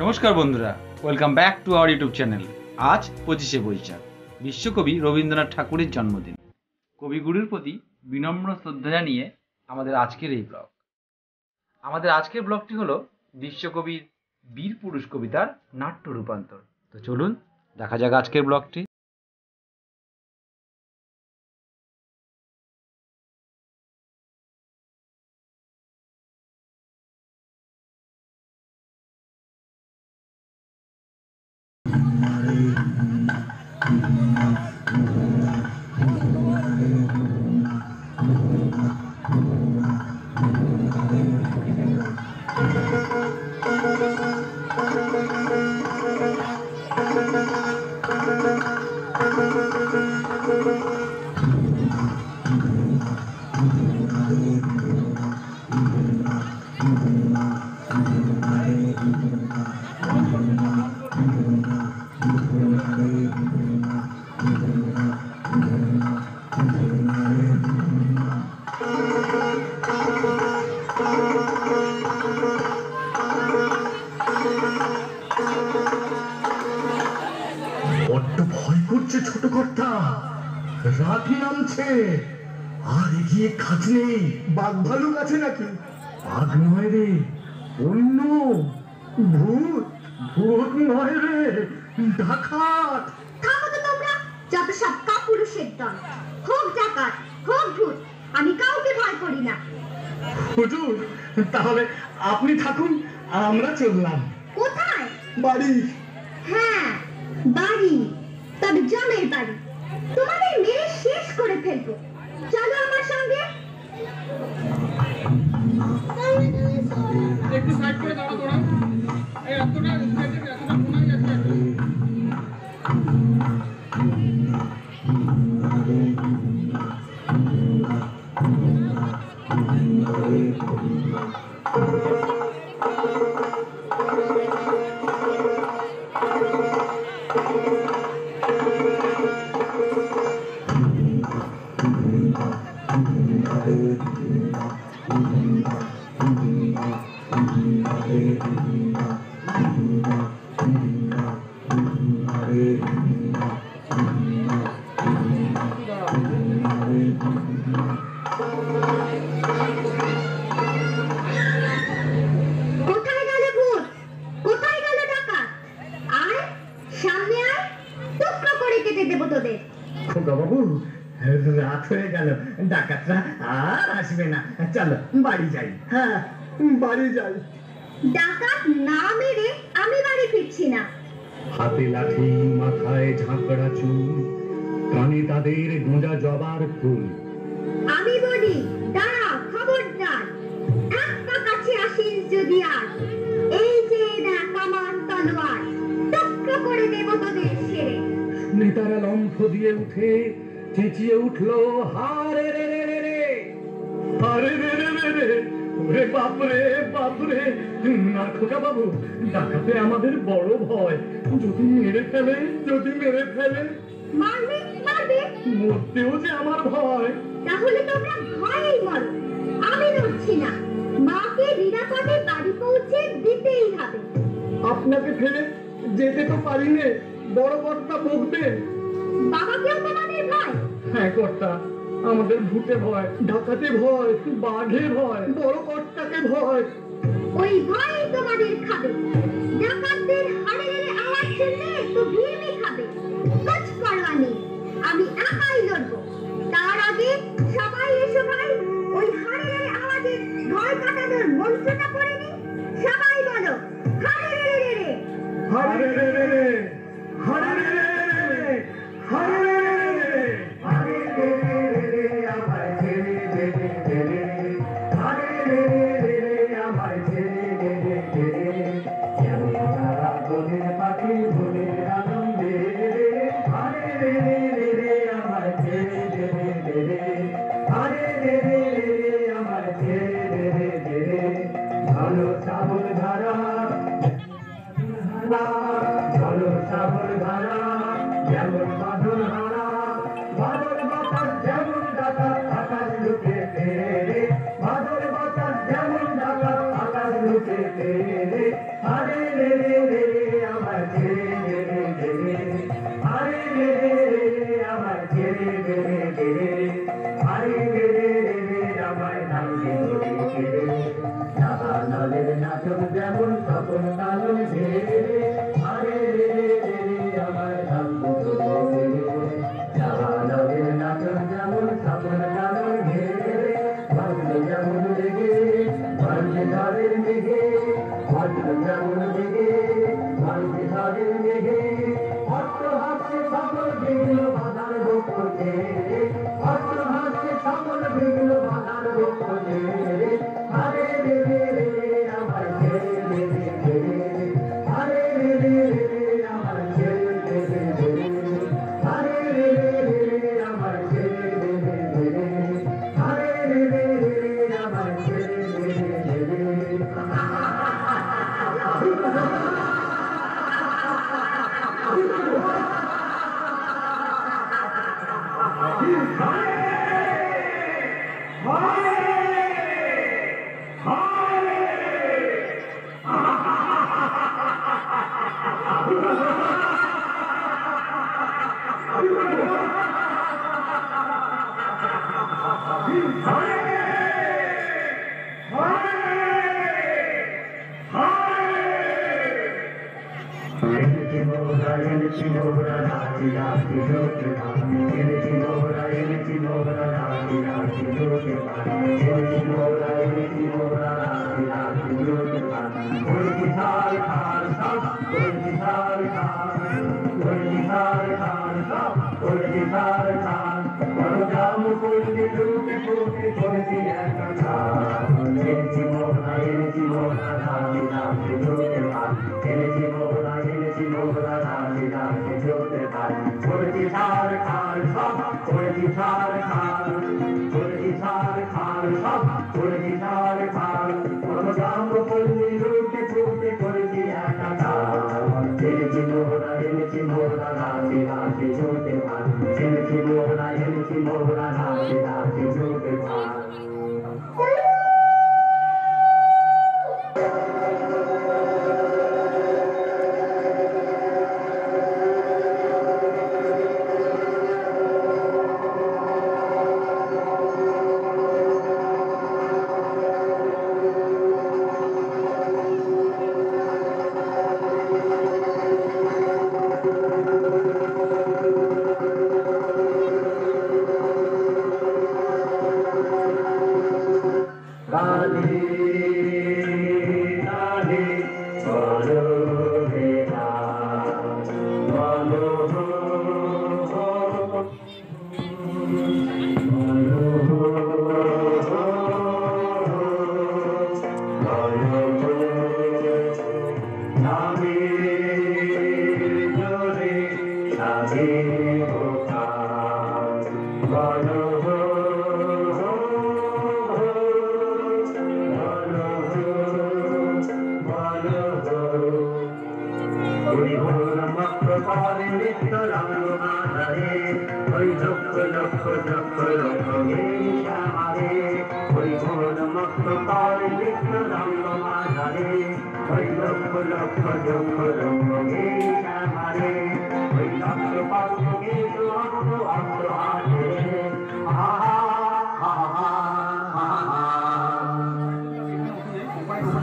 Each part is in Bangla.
নমস্কার বন্ধুরা, welcome back to our YouTube channel. আজ 25শে বৈশাখ, বিশ্বকবি রবীন্দ্রনাথ ঠাকুরের জন্মদিন। কবিগুরুর প্রতি বিনম্র শ্রদ্ধা জানিয়ে আমাদের আজকের এই ব্লগ। আমাদের আজকের ব্লগটি হলো বিশ্বকবির বীর পুরুষ কবিতার নাট্য রূপান্তর। তো চলুন দেখা যাক আজকের ব্লগটি। বড্ড ভয় করছে ছোট কর্তা, রাত নামছে, আর এগিয়ে কাজ নেই। বাঘ ভালুক আছে নাকি? বাঘ নয় রে, অন্য ভূত। ভূত নয় রে, ডাকাত। থামো তো তোমরা, যত সব কাপুরুষের দল। হোক ডাকাত, হোক ভূত, আমি কাউকে ভয় করি না। হুজুর, তাহলে আপনি থাকুন, আমরা চললাম। কোথায়? বাড়ি। হ্যাঁ, বাড়ি, তবে জমের বাড়ি। তোমাদের মেরে শেষ করে ফেলবো। চলো আমার সঙ্গে। একটু সাইড করে দাঁড়া তোরা। এই এতটা স্টেজে এতটা কোনায় যাচ্ছে। কোথায় গেল ভূত? কোথায় গেল ডাকাত? আয়, সামনে আয়, টুকরো করে কেটে দেবো তোদের। খোকা বাবু, রাত হয়ে গেল, ডাকাতরা আর আসবে না। চলো বাড়ি যাই। হ্যাঁ, বাড়ি যাই। ডাকাত না মেরে আমি বাড়ি ফিরছি না। হাতে লাঠি, মাথায় ঝাঁকড়া চুল, কানে তাদের গোঁজা জবার ফুল। আমি বলি, দাঁড়া, খবরদার। এক পা কাছে আসিস যদি আর, এই যে দেখ কামান তলোয়ার, টুকরো করে দেবো তোদের সেরে। নেতারা লম্ফ দিয়ে উঠে চেঁচিয়ে উঠলো, হারে রে রে রে রে, হারে রে রে রে রে, ওরে বাপরে বাপরে। না খোকা বাবু, ডাকাতে আমাদের বড় ভয়। যদি মেরে ফেলে, যদি মেরে ফেলে। মারবে মারবে, মরতেও যে আমার ভয়। তাহলে তোমরা ভয়েই মরো। আমি নড়ছি না। মাকে নিরাপদে বাড়ি পৌঁছে দিতেই হবে। আপনাকে ফেলে যেতে তো পারি নে, বড় কর্তা বকবে। বাবাকেও তোমাদের ভয়? হ্যাঁ কর্তা, আমাদের ভূতে ভয়, ডাকাতে ভয়, বাঘে ভয়, বড় কর্তাকে ভয়। ওই ভয় তোমাদের খাবে। ডাকাতদের হাড়ের আওয়াজ শুনলে তো ভিড়মি খাবে। কুছ পরোয়া নেই, আমি একাই লড়বো। তার আগে সবাই এসো ভাই, ওই হাড়ের আওয়াজে ভয় কাটানোর মন্ত্রটা পড়ে নি। সবাই বলো, হাড়ে রে রে রে। হারে রে রে রে, হারে রে রে রে, হারে রে রে রে, হারে রে রে রে, আমায় ছেড়ে দে দে দে রে, হারে রে রে রে, আমায় ছেড়ে দে দে দে রে, যেমন তারা বনের পাখি বনের আনন্দে রে, হারে রে রে রে, আমায় ছেড়ে দে দে দে রে, হারে রে রে রে, আমায় ছেড়ে দে দে দে রে, ভালো শ্রাবণ ধারা, চলো শ্রাবণ ধারা, যেমন বাঁধন হারা, বাদল বাতাস যেমন ডাকাত আকাশ লুকে ফেরে, বাদল বাতাস যেমন ডাকাত আকাশ লুকে ফেরে, হারে রে রে আমার ছেড়ে দে রে রে আরে রে রে আমার ছেড়ে দে রে রে আরে রে রে আমার নামে ধরে রে নালের নাচন যেমন তখন নালন ঝেড়ে আরে রে আমার নামে ধরে নালের নাচন যেমন তখন নালন ঝেড়ে ভাগ্যে যেমন লেগে ভাগ্যে ধারের মেঘে ভাগ্যে যেমন লেগে ভাগ্যে ধারের মেঘে অস্ত্র হাতে সকল বিঘ্ন বাধার দুঃখ ঝেড়ে অস্ত্র হাতে সকল বিঘ্ন বাধার দুঃখ ঝেড়ে আরে রে রে আমার ছেড়ে দে রে আরে রে আমার ছেড়ে দে রে আরে রে আমার ছেড়ে দে রে আরে রে আমার ছেড়ে দে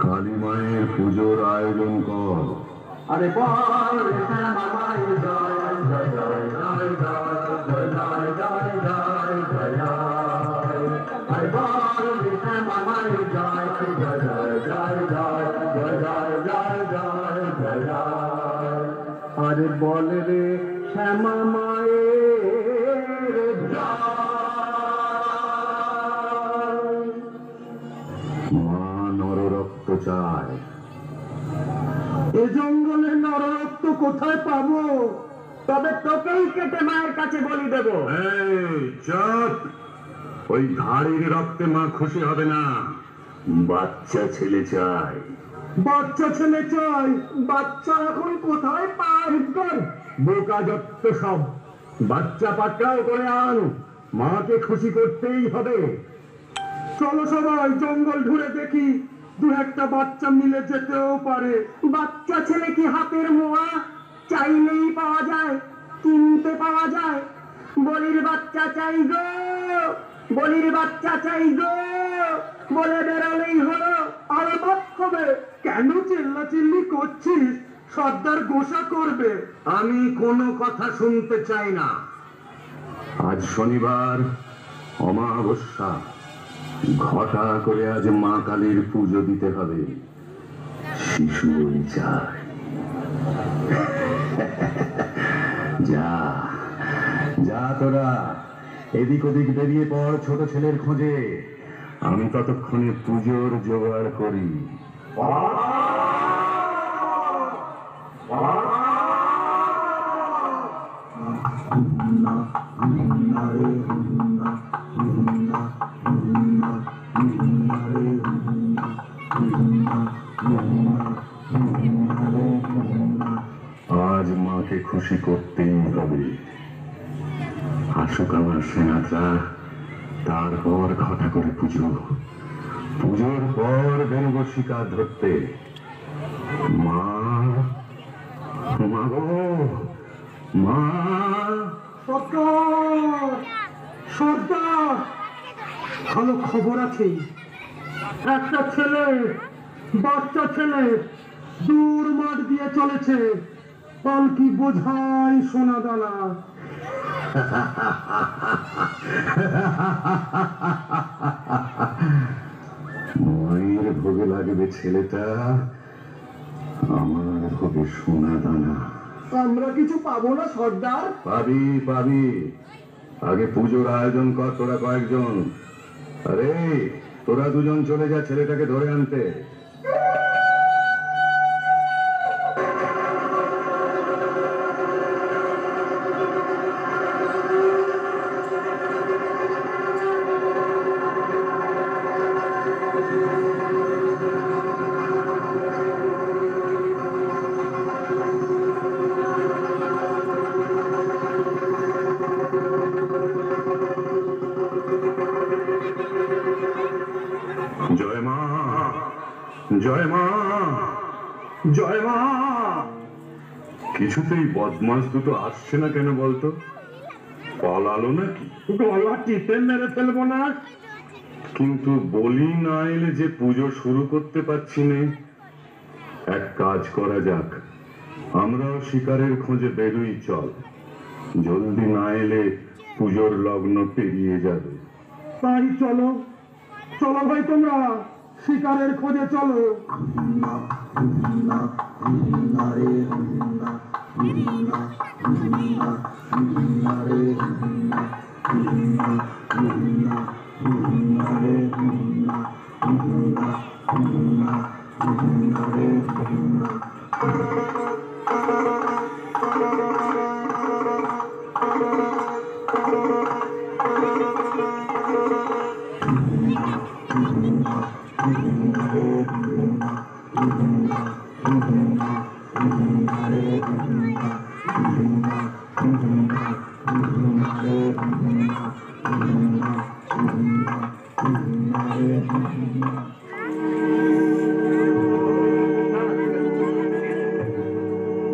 কালী মায়ের পুজোর আয়োজন কর। আরে বল শ্যামা মায়ের জয় জয় জয় জয় জয় জয় জয় জয় জয় জয় আরে বল শ্যামা মায়ের জয় জয় জয় জয় জয় জয় জয় জয় জয় জয় জয় আরে বল রে শ্যামা মায়ের জয়। মা নররক্ত চায়। এ জঙ্গলে নররক্ত কোথায় পাবো? তবে তোকেই কেটে মায়ের কাছে বলি দেবো। এই চুপ! ওই ধাড়ির রক্তে মা খুশি হবে না। বাচ্চা ছেলে চাই। বাচ্চা ছেলে চাই? বাচ্চা এখন কোথায় পাই? বোকা যত সব। বাচ্চা পাটকাও করে আন, মাকে খুশি করতেই হবে। চলো সবাই জঙ্গল ঘুরে দেখি দু একটা বাচ্চা মিলে যেতেও পারে। বাচ্চা ছেলে কি হাতের মোয়া? চাইলেই পাওয়া যায়, কিনতে পাওয়া যায়। বলির বাচ্চা চাই গো, বলির বাচ্চা চাই গো বলে বেড়ালেই হলো। আলবাত হবে। কেন চিল্লাচিল্লি করছিস? সর্দার গোসা করবে। আমি কোনো কথা শুনতে চাই না। আজ শনিবার, অমাবস্যা, ঘটা করে আজ মা কালীর পুজো দিতে হবে। শিশু ওই চাই। যা যা তোরা এদিক ওদিক বেরিয়ে পড় ছোট ছেলের খোঁজে। আমি ততক্ষণে পুজোর জোগাড় করি। আজ মাকে খুশি করতেই হবে। আসুক আমার সেনাটা, তারপর ঘটা করে পুজো। পুজোর পর বেরোবো শিকার ধরতে। মা, মা গো, মা। সর্দার, সর্দার, ভালো খবর আছে। একটা ছেলে, বাচ্চা ছেলে দূর মাঠ দিয়ে চলেছে, পালকি বোঝাই সোনা দানা। মায়ের ভোগে লাগবে ছেলেটা, আমার ভোগে সোনা দানা। আমরা কিছু পাবো না সর্দার? পাবি পাবি। আগে পুজোর আয়োজন কর তোরা কয়েকজন। আরে তোরা দুজন চলে যা ছেলেটাকে ধরে আনতে। জয় মা, জয় মা, জয় মা। কিছুতেই বদমাস দুটো আসছে না কেন বলতো? পালালো নাকি? গলা টিপে মেরে ফেলবো না? কিন্তু বলি না এলে যে পুজো শুরু করতে পারছি না। এক কাজ করা যাক, আমরাও শিকারের খোঁজে বেরোই চল। জলদি না এলে পুজোর লগ্ন পেরিয়ে যাবে। তাই চলো, চলো ভাই তোমরা শিকারের খোঁজে চলো।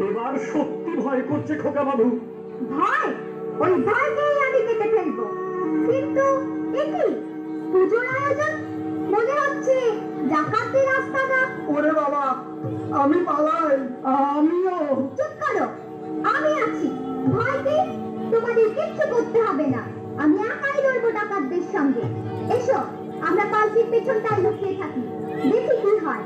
এবার সত্যি ভয় করছে খোকা বাবু। ভয়? ওই ভয়কেই আমি কেটে ফেলবো। কিন্তু একি পুজোর আয়োজন? মনে হচ্ছে ডাকাতির রাস্তা না। ওরে বাবা, আমি পালাই। আমিও। চুপ করো, আমি আছি। ভয় নেই, তোমাদের কিচ্ছু করতে হবে না। আমি একাই লড়বো ডাকাতদের সঙ্গে। এসো, আমরা পালকির পেছনটায় লুকিয়ে থাকি, দেখি কি হয়।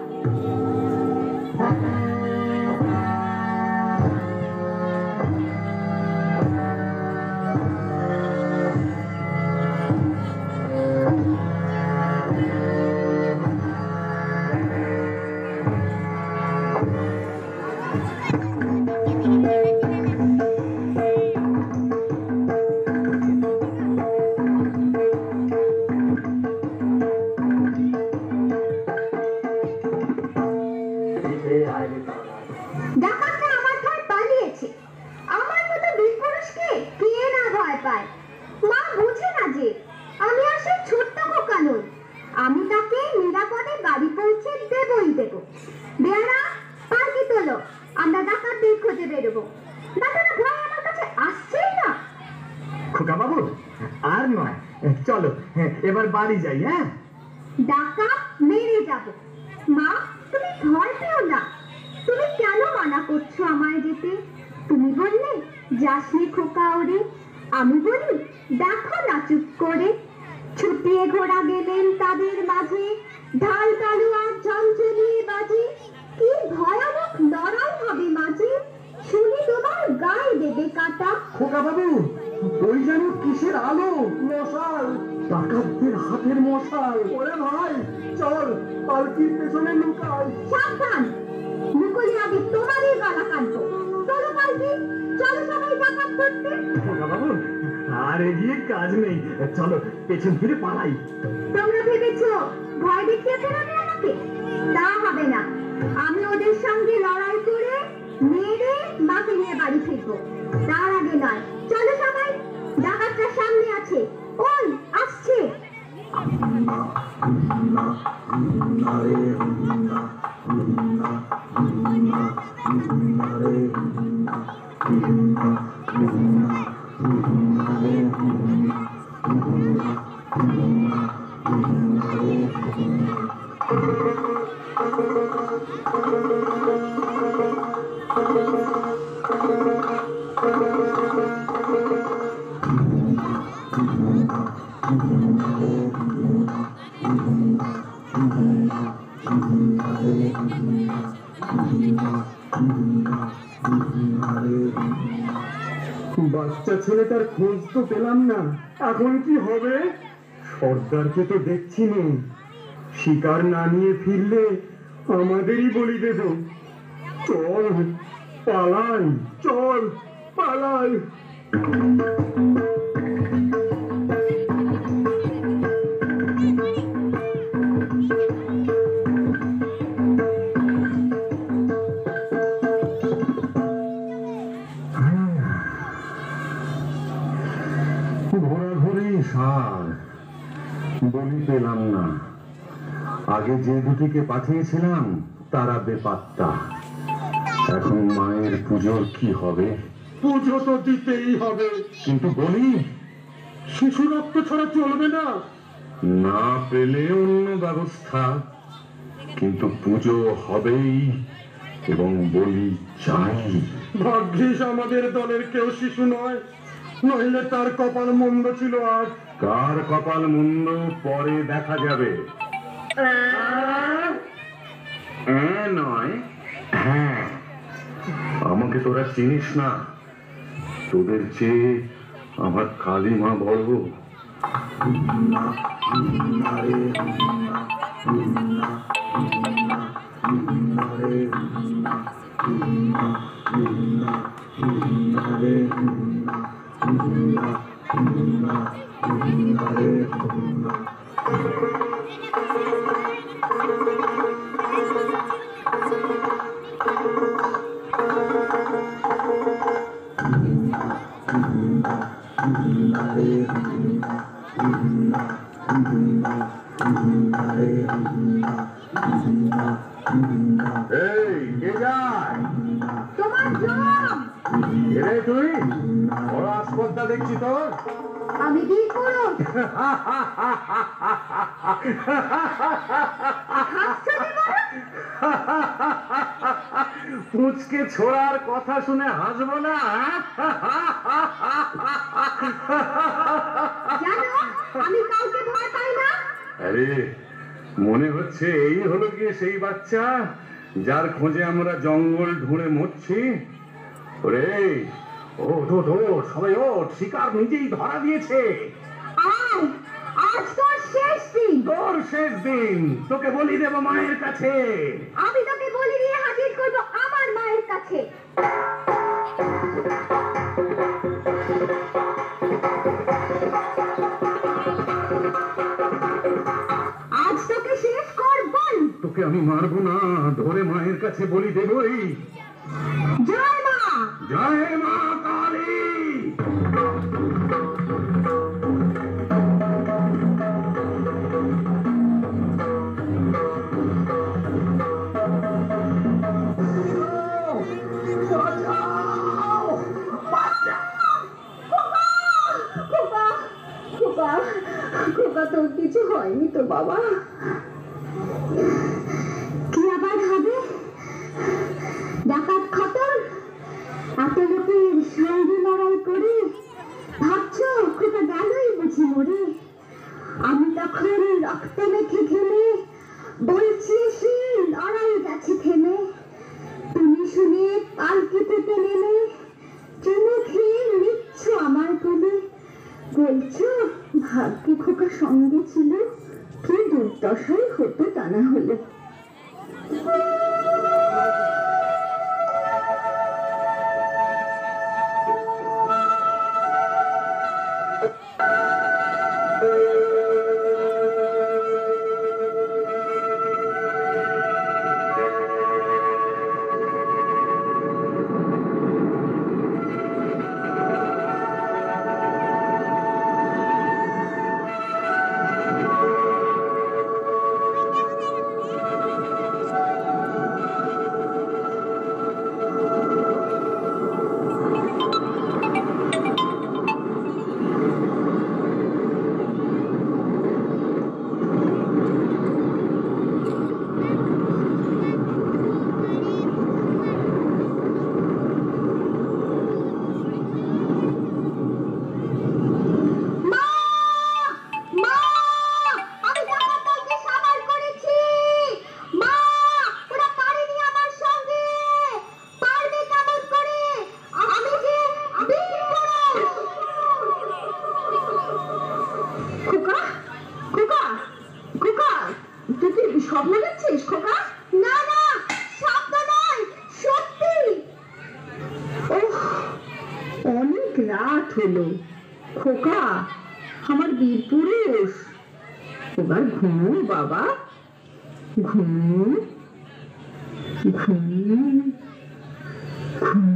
ডাকাতরা আমার ঘর পালিয়েছে। আমার মতো বীরপুরুষকে কে না ভয় পায়? মা বুঝে না যে আমি আসলে ছোট্ট খোকা নই। আমি তাকে নিরাপদে বাড়ি পৌঁছে আমরা ডাকাতদের খোঁজে বেরোবো। ডাকাতরা ভয় আমার কাছে আসছেই না। খোকা বাবু, আর নয়, চলো এবার বাড়ি যাই। হ্যাঁ, ডাকাত মেরে যাব। মা, তুমি ভয় পেও না। তুমি কেন মানা করছো আমায় যেতে? তুমি বললে যাসনি খোকা ওরে, আমি বলি দেখো না চুপ করে। ছুটিয়ে ঘোড়া গেলেন তাদের মাঝে, ঢাল কালুয়ার ঝঞ্ঝনিয়ে বাজে। কি ভয়ানক লড়াই হবে মাঝে, শুনি তোমার গায়ে দেবে কাটা। খোকা বাবু, ওই যেন কিসের আলো, মশাল, ডাকাতদের হাতের মশাল। ওরে ভাই, চল পালকির পেছনে লুকাই। সাবধান, মুকুলি আগে তোমারই গলা কাটবো। চলো পালকি, চলো সবাই ডাকাত ধরতে। খোকা বাবু, আর এগিয়ে কাজ নেই, চলো পেছন ফিরে পালাই। তোমরা ভেবেছো ভয় দেখিয়ে ফেরাবে আমাকে? তা হবে না। আমি ওদের সঙ্গে লড়াই করে মেরে মাকে নিয়ে বাড়ি ফিরবো। তার আগে নয়। চলো সবাই, ডাকাতটা সামনে আছে, ওই আসছে। বাচ্চা ছেলেটার খোঁজ তো পেলাম না, এখন কি হবে? সর্দারকে তো দেখছি না, শিকার না নিয়ে ফিরলে আমাদেরই বলি দেবে। চল পালাই, চল পালাই। ঘোরাঘুরি সার, বলি পেলাম না। আগে যে দুটিকে পাঠিয়েছিলাম তারা বেপাত্তা। এখন মায়ের পুজোর কি হবে? পুজো তো দিতেই হবে, কিন্তু বলি শিশু রক্ত ছাড়া চলবে না। না পেলে অন্য ব্যবস্থা, কিন্তু পুজো হবেই এবং বলি চাই। ভাগ্যিস আমাদের দলের কেউ শিশু নয়, নইলে তার কপাল মন্দ ছিল। আজ কার কপাল মন্দ পরে দেখা যাবে। নয়, হ্যাঁ, আমাকে তোরা চিনিস না। তোদের চেয়ে আমার কালিমা বড়। এই কে যায়? তোমার জম। এরে তুই বড় আসপদ্দা দেখছি তোর। আমি কি করো? পুচকে ছোড়ার কথা শুনে হাসবো না? জানো আমি কাউকে ভয় পাই না। আরে মনে হচ্ছে এই হলো গিয়ে সেই বাচ্চা যার খোঁজে আমরা জঙ্গল ঢুঁড়ে মরছি। ওরে ওঠ ওঠ ওঠ, সবাই ওঠ, শিকার নিজেই ধরা দিয়েছে। আয়, আজ তোর শেষ দিন। তোর শেষ দিন, তোকে বলি দেব মায়ের কাছে। আমি তোকে বলি দিয়ে হাজির করবো আমার মায়ের কাছে। আজ তোকে শেষ করবই। তোকে আমি মারবো না, ধরে মায়ের কাছে বলি দেবই। জয় মা। জয় মা কালী। হয়নি তো বাবা। কি আবার হবে? ডাকাত খতম, এত লোকের সঙ্গে লড়াই করে ভাবছো খোকা গেলই বুঝি মরে। আমি তখন রক্ত মেখে ঘেমে বলছি এসে লড়াই গেছে থেমে। তুমি শুনে পালকি থেকে নেমে চুমু খেয়ে নিচ্ছ আমার কোলে, বলছো ভাগ্যে খোকা সঙ্গে ছিল, কি দুর্দশাই হতো তা না হলে। স্বপ্ন দেখছিস খোকা? না না, স্বপ্ন নয়, সত্যি। অনেক রাত হলো খোকা, আমার বীর পুরুষ। এবার ঘুমো বাবা, ঘুম ঘুম ঘুম।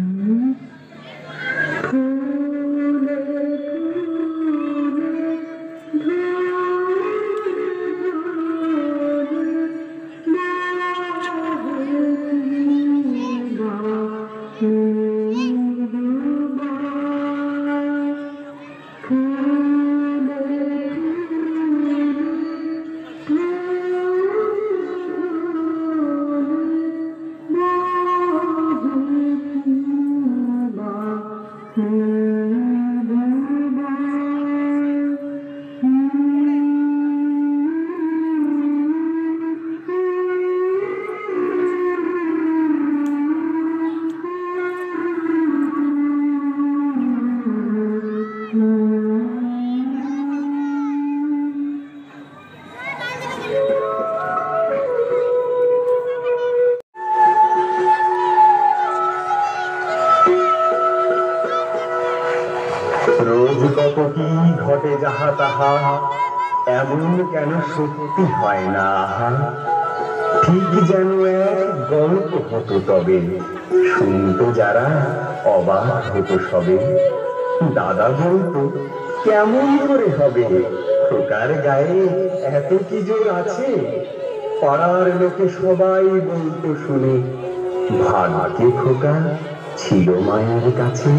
রোজ কত কি ঘটে যাহা তাহা, এমন কেন সত্যি হয় না আহা। ঠিক যেন এক গল্প হতো তবে, শুনতো যারা অবাক হতো সবে। দাদা বলতো কেমন করে হবে, খোকার গায়ে এত কি জোর আছে। পাড়ার লোকে সবাই বলতো শুনে, ভাগ্যে খোকা ছিল মায়ের কাছে।